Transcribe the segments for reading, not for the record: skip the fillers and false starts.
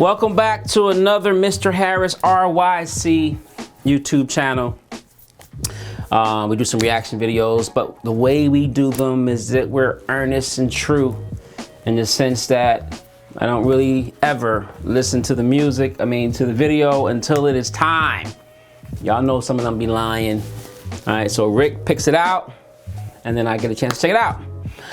Welcome back to another Mr. Harris RYC YouTube channel. We do some reaction videos, but the way we do them is that we're earnest and true in the sense that I don't really ever listen to the music, to the video until it is time. Y'all know some of them be lying. All right, so Rick picks it out and then I get a chance to check it out.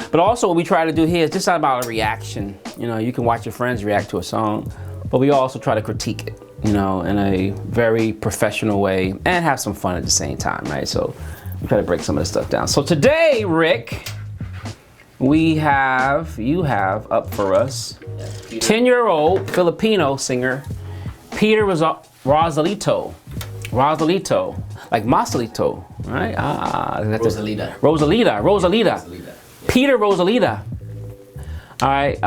But also what we try to do here is just not about a reaction. You know, you can watch your friends react to a song, but we also try to critique it, you know, in a very professional way and have some fun at the same time, right? So we try to break some of this stuff down. So today, Rick, you have up for us 10-year-old Filipino singer Peter Rosalita, like Masalito, right? Rosalita. Yeah. Peter Rosalita. All right.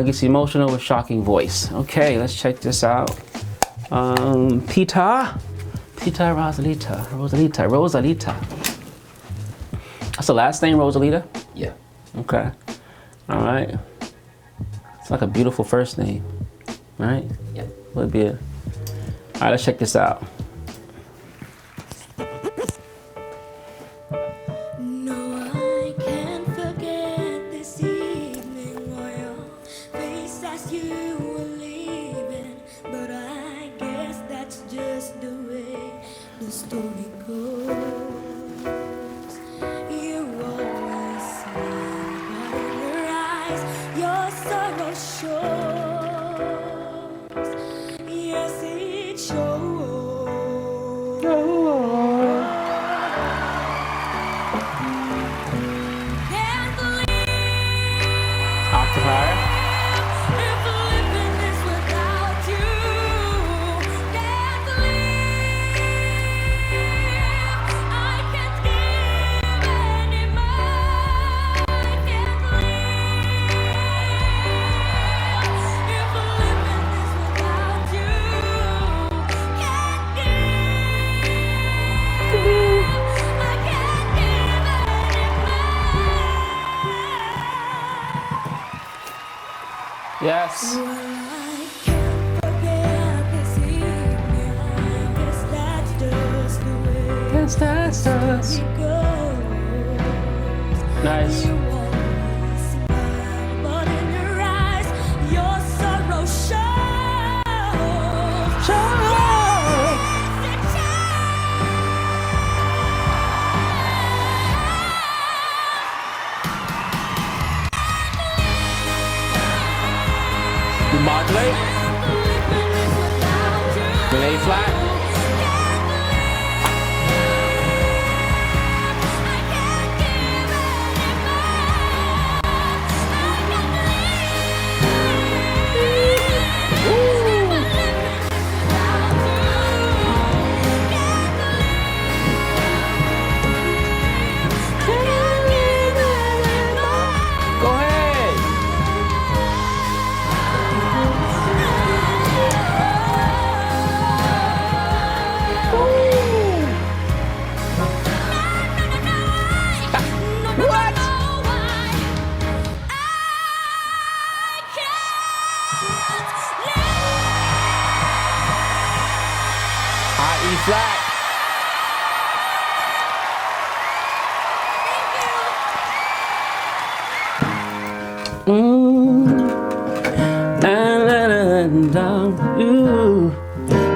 Gets emotional with shocking voice. Okay, let's check this out. Peter Rosalita. That's the last name, Rosalita? Yeah. Okay. All right. It's like a beautiful first name, right? Yeah. Would be it. All right, let's check this out. The story goes, you always smile, but in your eyes, your sorrow shows. Yes, it shows. Can't believe Octopi. if living is without you. Can't believe I can't give anymore. Can't believe if living is without you. Can't give. I can't give anymore. Yes. Well, I can't forget this evening. I guess that's just the way That's us. it goes. Nice. You always smile, but in your eyes, your sorrow shows. It You modulate. With A flat. Go ahead. What? High E flat. You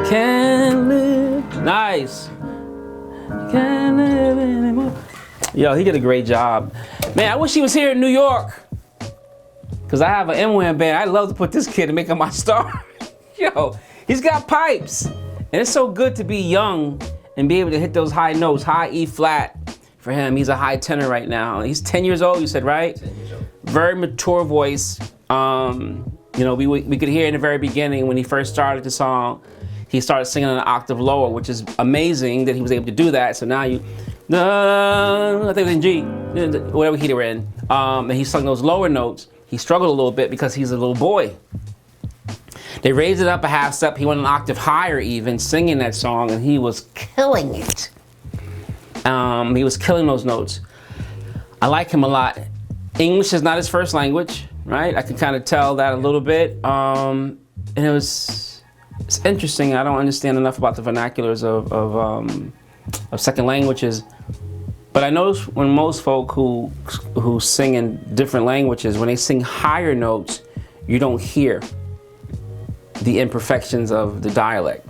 can't live. Nice. Can't live anymore. Yo, he did a great job. Man, I wish he was here in New York. Cause I have an M-Wham band. I'd love to put this kid and make him my star. Yo, he's got pipes. And it's so good to be young and be able to hit those high notes, high E flat. For him, he's a high tenor right now. He's 10 years old, you said, right? 10 years old. Very mature voice. You know, we could hear in the very beginning when he first started the song, he started singing an octave lower, which is amazing that he was able to do that. So now I think it was in G, whatever key they were in. And he sung those lower notes. He struggled a little bit because he's a little boy. They raised it up a half step. He went an octave higher even, singing that song, and he was killing it. He was killing those notes. I like him a lot. English is not his first language. right? I can kind of tell that a little bit. And it's interesting. I don't understand enough about the vernaculars of second languages. But I notice when most folk who sing in different languages, when they sing higher notes, you don't hear the imperfections of the dialect.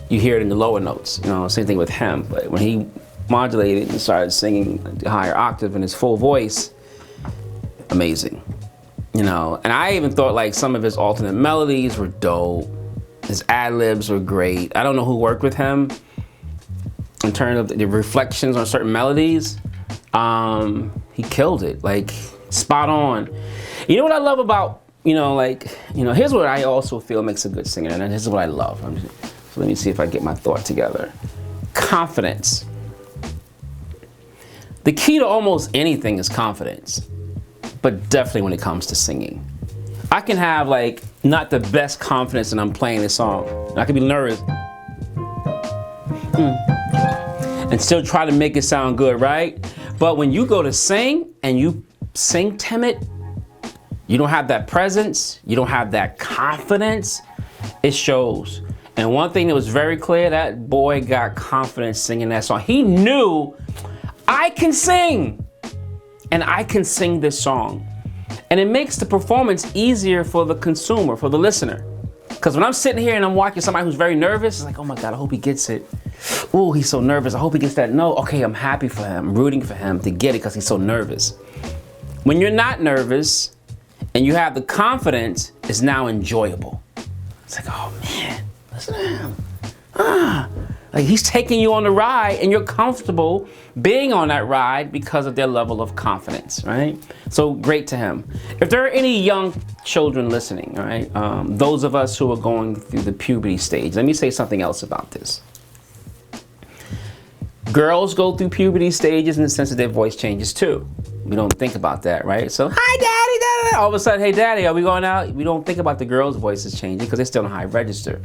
You hear it in the lower notes. You know, same thing with him. But when he modulated and started singing the higher octave in his full voice, amazing. You know, and I even thought like some of his alternate melodies were dope. His ad-libs were great. I don't know who worked with him in terms of the reflections on certain melodies. He killed it, like spot on. You know what I love about, here's what I also feel makes a good singer, and this is what I love. So let me see if I get my thought together. Confidence. The key to almost anything is confidence, but definitely when it comes to singing. I can have like not the best confidence when I'm playing this song. I can be nervous. And still try to make it sound good, right? But when you go to sing and you sing timid, you don't have that presence, you don't have that confidence, it shows. And one thing that was very clear, that boy got confidence singing that song. He knew, I can sing, and I can sing this song. And it makes the performance easier for the consumer, for the listener. Because when I'm sitting here and I'm watching somebody who's very nervous, it's like, oh my God, I hope he gets it. Ooh, he's so nervous. I hope he gets that note. Okay, I'm happy for him. I'm rooting for him to get it because he's so nervous. When you're not nervous and you have the confidence, it's now enjoyable. It's like, oh man, listen to him. Like he's taking you on the ride and you're comfortable being on that ride because of their level of confidence, right? So great to him. If there are any young children listening, right? Those of us who are going through the puberty stage, let me say something else about this. Girls go through puberty stages in the sense that their voice changes too. We don't think about that, right? So, hi daddy, all of a sudden, hey daddy, are we going out? We don't think about the girls' voices changing because they're still in high register.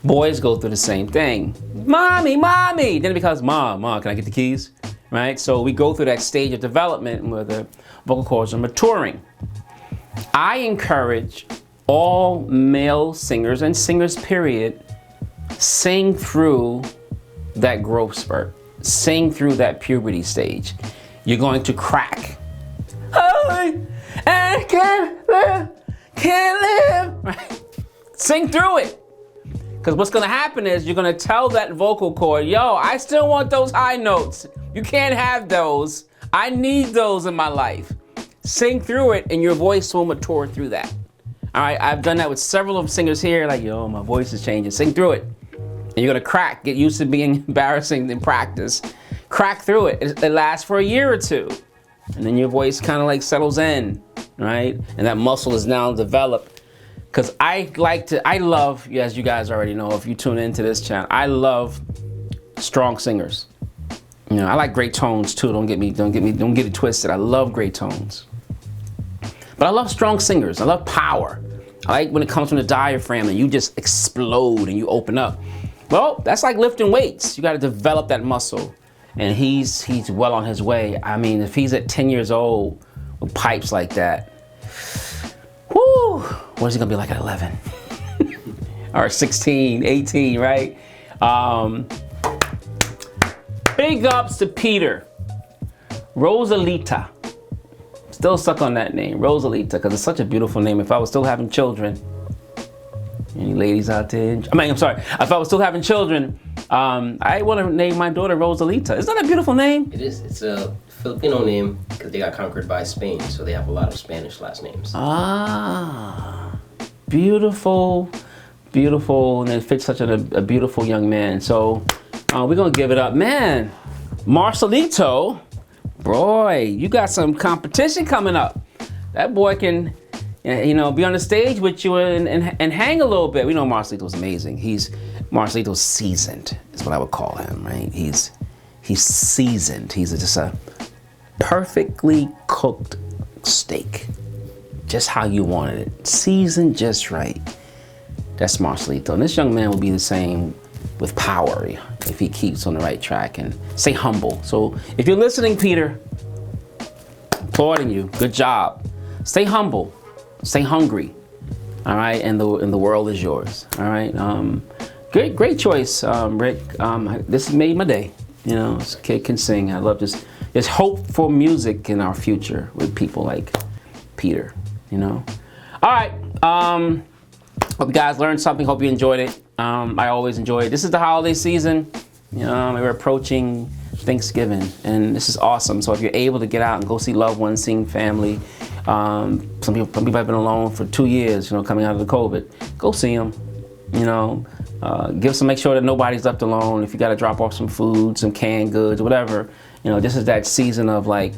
Boys go through the same thing. Mommy, mommy. Then it becomes mom, can I get the keys? Right? So we go through that stage of development where the vocal cords are maturing. I encourage all male singers and singers period, sing through that growth spurt. Sing through that puberty stage. You're going to crack. I can't live. Right? Sing through it. Because what's gonna happen is you're gonna tell that vocal cord, yo, I still want those high notes. You can't have those. I need those in my life. Sing through it and your voice will mature through that. All right, I've done that with several of singers here, like, yo, my voice is changing. Sing through it. And you're gonna crack, get used to being embarrassing in practice. Crack through it. It lasts for a year or two. And then your voice kind of like settles in, right? And that muscle is now developed. Because I love, as you guys already know, if you tune into this channel, I love strong singers. You know, I like great tones too. Don't get it twisted. I love great tones. But I love strong singers. I love power. I like when it comes from the diaphragm and you just explode and you open up. Well, that's like lifting weights. You got to develop that muscle. And he's well on his way. I mean, if he's at 10 years old with pipes like that, whoo, what is he gonna be like at 11? Or 16, 18, right? Big ups to Peter Rosalita. Still stuck on that name, Rosalita, because it's such a beautiful name. If I was still having children, any ladies out there? If I was still having children, I want to name my daughter Rosalita. Isn't that a beautiful name? It is. It's a Filipino name because they got conquered by Spain, so they have a lot of Spanish last names. Ah, beautiful, beautiful, and it fits such a beautiful young man. So we're gonna give it up, man. Marcelito, boy, you got some competition coming up. That boy can, be on the stage with you and hang a little bit. We know Marcelito's amazing. Marcelito's seasoned, is what I would call him, right? He's seasoned. He's just a perfectly cooked steak, just how you wanted it, seasoned just right. That's Marcelito. And this young man will be the same with power if he keeps on the right track and stay humble. So if you're listening, Peter, applauding you. Good job. stay humble, stay hungry. All right, and the world is yours. All right, great choice, Rick. This made my day. You know, this kid can sing. I love this. There's hope for music in our future with people like Peter. You know. All right. Hope you guys learned something. Hope you enjoyed it. I always enjoy it. This is the holiday season. You know, we're approaching Thanksgiving, and this is awesome. So if you're able to get out and go see loved ones, seeing family. Some people have been alone for 2 years, you know, coming out of the COVID. Go see them, you know, make sure that nobody's left alone. If you got to drop off some food, some canned goods, whatever, you know, this is that season of like,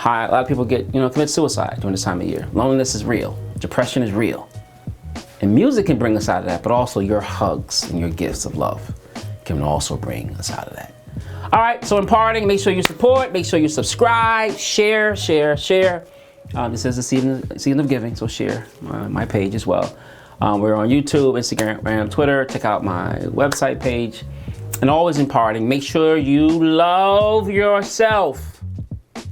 a lot of people commit suicide during this time of year. Loneliness is real. Depression is real. And music can bring us out of that, but also your hugs and your gifts of love can also bring us out of that. All right, so in parting, make sure you support, make sure you subscribe, share. This is the season of giving, so share my page as well. We're on YouTube, Instagram, Twitter. Check out my website page. And always imparting, make sure you love yourself,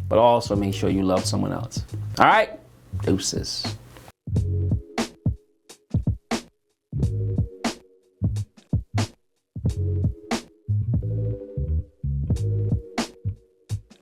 but also make sure you love someone else. All right? Deuces.